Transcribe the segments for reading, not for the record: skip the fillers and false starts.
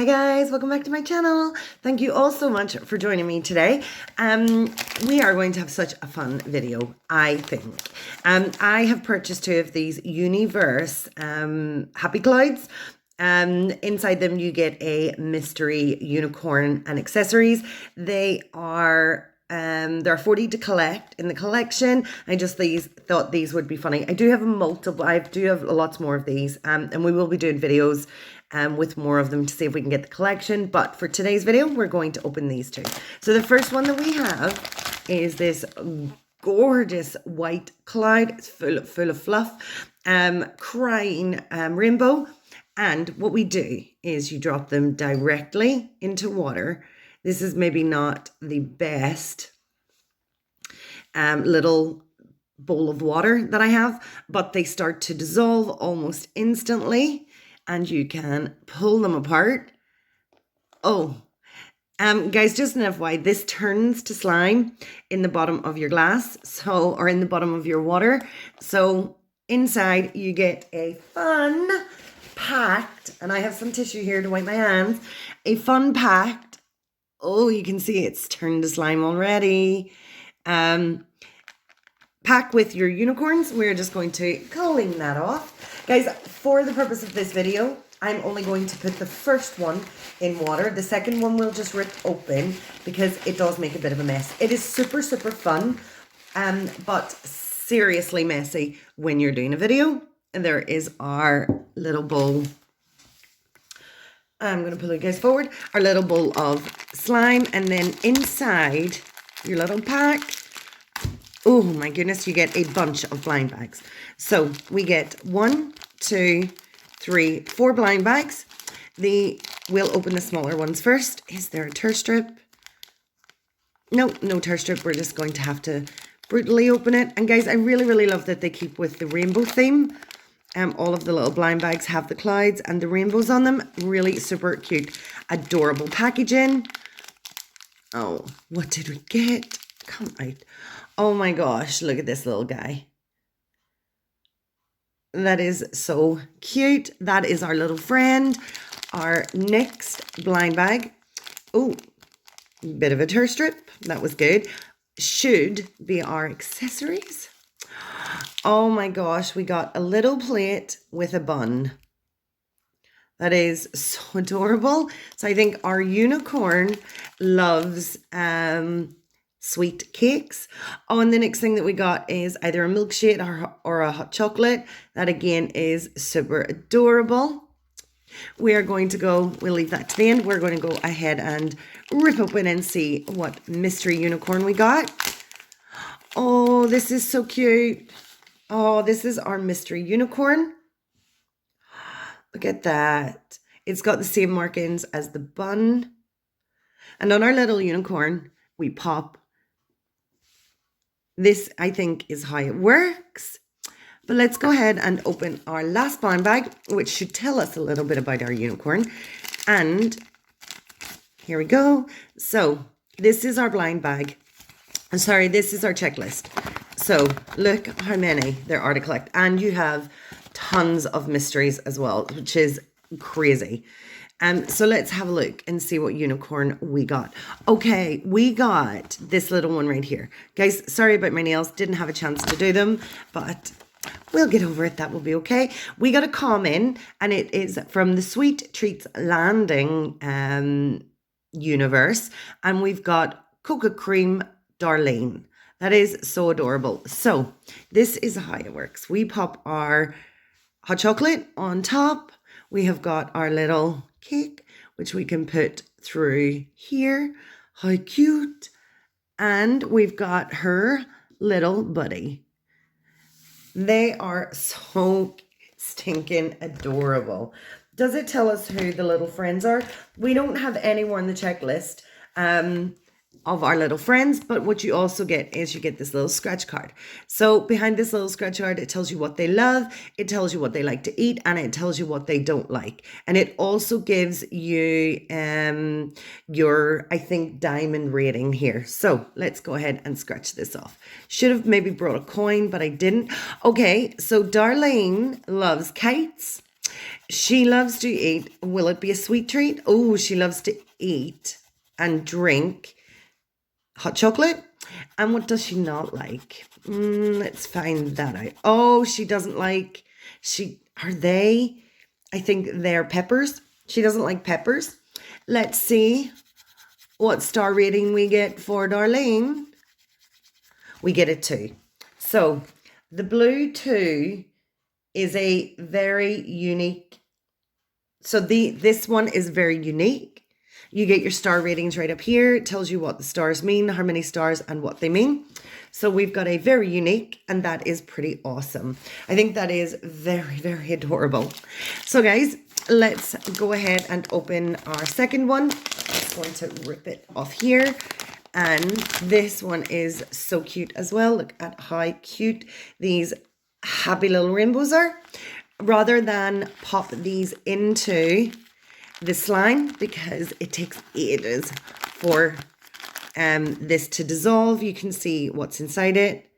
Hi guys, welcome back to my channel. Thank you all so much for joining me today. We are going to have such a fun video, I think. I have purchased two of these UniVerse Happy Clouds. Inside them you get a mystery unicorn and accessories. There are 40 to collect in the collection. I just thought these would be funny. I do have lots more of these, and we will be doing videos with more of them to see if we can get the collection. But for today's video, we're going to open these two. So the first one that we have is this gorgeous white cloud. It's full of fluff, crying rainbow. And what we do is you drop them directly into water. This is maybe not the best little bowl of water that I have, but they start to dissolve almost instantly and you can pull them apart. Guys, just an FYI, this turns to slime in the bottom of your glass, or in the bottom of your water. So inside you get a fun packed, and I have some tissue here to wipe my hands, a fun packed, you can see it's turned to slime already, pack with your unicorns. We're just going to clean that off. Guys, for the purpose of this video, I'm only going to put the first one in water. The second one will just rip open because it does make a bit of a mess. It is super, super fun, but seriously messy when you're doing a video. And there is our little bowl. I'm going to pull you guys forward. Our little bowl of slime. And then inside your little pack, oh my goodness, you get a bunch of blind bags. So we get 1, 2, 3, 4 blind bags. We'll open the smaller ones first. Is there a tear strip? No tear strip. We're just going to have to brutally open it. And guys, I really, really love that they keep with the rainbow theme. All of the little blind bags have the clouds and the rainbows on them. Really super cute, adorable packaging. Oh, what did we get? Come out. Oh my gosh, look at this little guy. That is so cute. That is our little friend. Our next blind bag. Oh, bit of a tear strip. That was good. Should be our accessories. Oh my gosh, we got a little plate with a bun. That is so adorable. So I think our unicorn loves sweet cakes. And the next thing that we got is either a milkshake or a hot chocolate. That again is super adorable. We are going to we'll leave that to the end. We're going to go ahead and rip open and see what mystery unicorn we got. Oh, this is so cute. Oh, this is our mystery unicorn. Look at that. It's got the same markings as the bun. And on our little unicorn, we pop. This, I think, is how it works. But let's go ahead and open our last blind bag, which should tell us a little bit about our unicorn. And here we go. So this is our blind bag. Sorry, this is our checklist. So look how many there are to collect. And you have tons of mysteries as well, which is crazy. So let's have a look and see what unicorn we got. Okay, we got this little one right here. Guys, sorry about my nails. Didn't have a chance to do them, but we'll get over it. That will be okay. We got a comment, and it is from the Sweet Treats Landing universe. And we've got Cocoa Cream Darlene. That is so adorable. So this is how it works. We pop our hot chocolate on top. We have got our little cake, which we can put through here. How cute. And we've got her little buddy. They are so stinking adorable. Does it tell us who the little friends are? We don't have anyone on the checklist of our little friends, but what you also get is you get this little scratch card. So behind this little scratch card, it tells you what they love, it tells you what they like to eat, and it tells you what they don't like. And it also gives you your, I think, diamond rating here. So let's go ahead and scratch this off. Should have maybe brought a coin, but I didn't. Okay, so Darlene loves kites. She loves to eat. Will it be a sweet treat? Oh, she loves to eat and drink hot chocolate. And what does she not like? Let's find that out. Oh, she doesn't like, I think they're peppers. She doesn't like peppers. Let's see what star rating we get for Darlene. We get a 2. So the blue 2 is a very unique. So this one is very unique. You get your star ratings right up here. It tells you what the stars mean, how many stars and what they mean. So we've got a very unique, and that is pretty awesome. I think that is very, very adorable. So guys, let's go ahead and open our second one. I'm going to rip it off here. And this one is so cute as well. Look at how cute these happy little rainbows are. Rather than pop these into the slime, because it takes ages for this to dissolve. You can see what's inside it.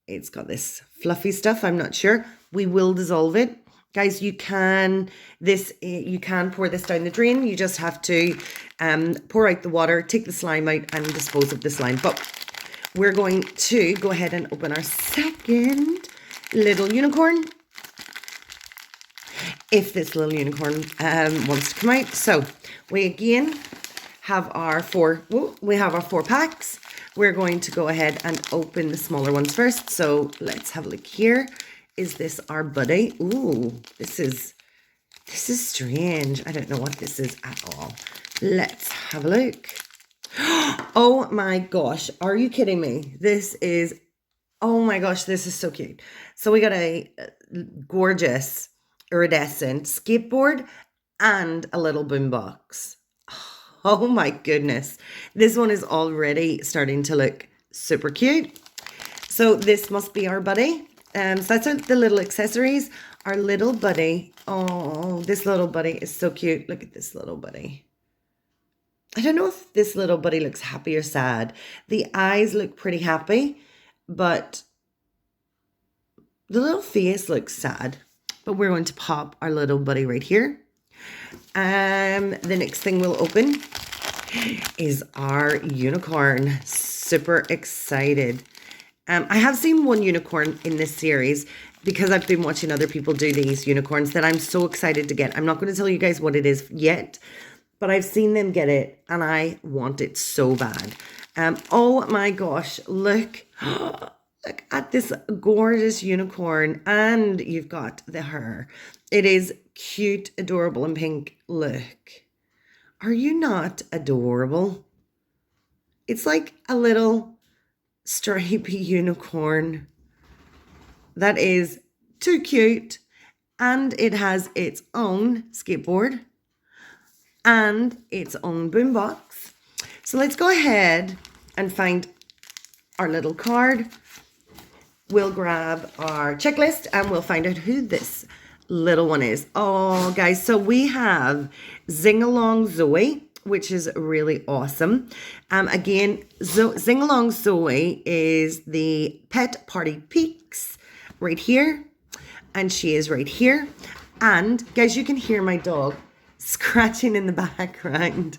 It's got this fluffy stuff. I'm not sure. We will dissolve it. Guys, you can pour this down the drain. You just have to pour out the water, take the slime out and dispose of the slime. But we're going to go ahead and open our second little unicorn. If this little unicorn wants to come out. So we again have our 4 packs. We're going to go ahead and open the smaller ones first. So let's have a look here. Is this our buddy? Ooh, this is strange. I don't know what this is at all. Let's have a look. Oh my gosh, are you kidding me? Oh my gosh, this is so cute. So we got a gorgeous iridescent skateboard and a little boombox. Oh my goodness. This one is already starting to look super cute. So this must be our buddy. So that's the little accessories. Our little buddy. Oh, this little buddy is so cute. Look at this little buddy. I don't know if this little buddy looks happy or sad. The eyes look pretty happy, but the little face looks sad. But we're going to pop our little buddy right here. The next thing we'll open is our unicorn. Super excited. I have seen one unicorn in this series because I've been watching other people do these unicorns that I'm so excited to get. I'm not going to tell you guys what it is yet, but I've seen them get it and I want it so bad. Oh my gosh, look. Look at this gorgeous unicorn, and you've got the hair. It is cute, adorable, and pink. Look. Are you not adorable? It's like a little stripy unicorn. That is too cute. And it has its own skateboard and its own boombox. So let's go ahead and find our little card. We'll grab our checklist and we'll find out who this little one is. Oh, guys, so we have Zing Along Zoe, which is really awesome. Again, Zing Along Zoe is the Pet Party Peaks right here. And she is right here. And, guys, you can hear my dog scratching in the background.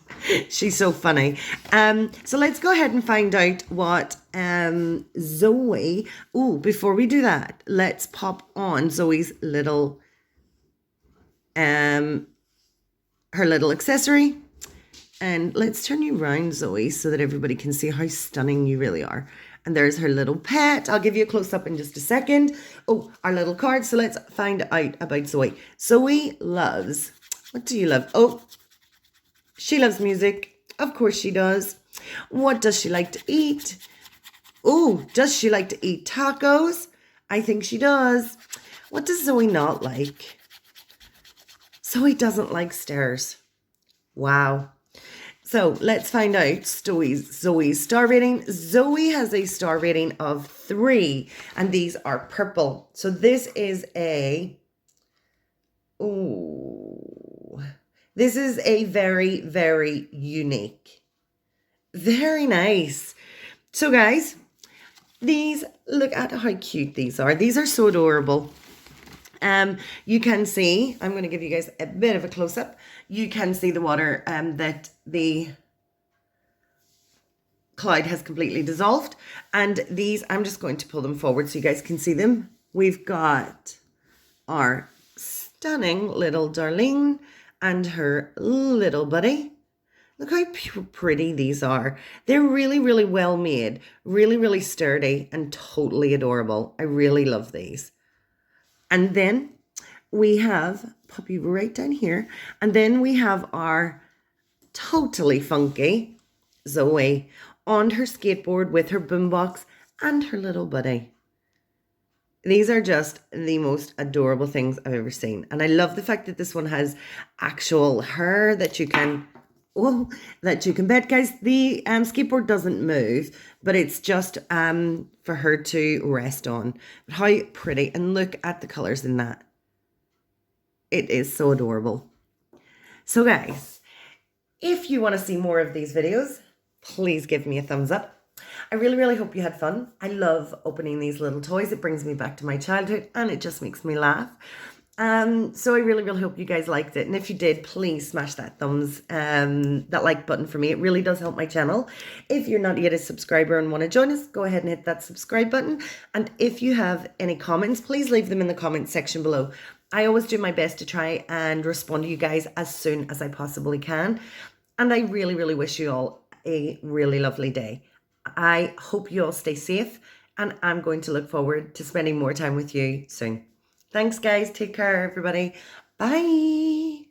She's so funny. So let's go ahead and find out what Zoe. Oh, before we do that, let's pop on Zoe's little her little accessory. And let's turn you around, Zoe, so that everybody can see how stunning you really are. And there's her little pet. I'll give you a close-up in just a second. Oh, our little card. So let's find out about Zoe. Zoe loves... What do you love? Oh, she loves music. Of course she does. What does she like to eat? Oh, does she like to eat tacos? I think she does. What does Zoe not like? Zoe doesn't like stairs. Wow. So let's find out Zoe's star rating. Zoe has a star rating of 3, and these are purple. So this is a... Ooh. This is a very, very unique. Very nice. So guys, these, look at how cute these are. These are so adorable. You can see, I'm going to give you guys a bit of a close-up. You can see the water that the cloud has completely dissolved. And these, I'm just going to pull them forward so you guys can see them. We've got our stunning little Darlene and her little buddy. Look how pretty these are. They're really, really well made, really, really sturdy and totally adorable. I really love these. And then we have, pop you right down here, and then we have our totally funky Zoe on her skateboard with her boombox and her little buddy. These are just the most adorable things I've ever seen. And I love the fact that this one has actual hair that you can, bet. Guys, the skateboard doesn't move, but it's just for her to rest on. But how pretty. And look at the colours in that. It is so adorable. So guys, if you want to see more of these videos, please give me a thumbs up. I really, really hope you had fun. I love opening these little toys. It brings me back to my childhood and it just makes me laugh. So I really, really hope you guys liked it. And if you did, please smash that that like button for me. It really does help my channel. If you're not yet a subscriber and want to join us, go ahead and hit that subscribe button. And if you have any comments, please leave them in the comment section below. I always do my best to try and respond to you guys as soon as I possibly can. And I really, really wish you all a really lovely day. I hope you all stay safe, and I'm going to look forward to spending more time with you soon. Thanks, guys. Take care, everybody. Bye.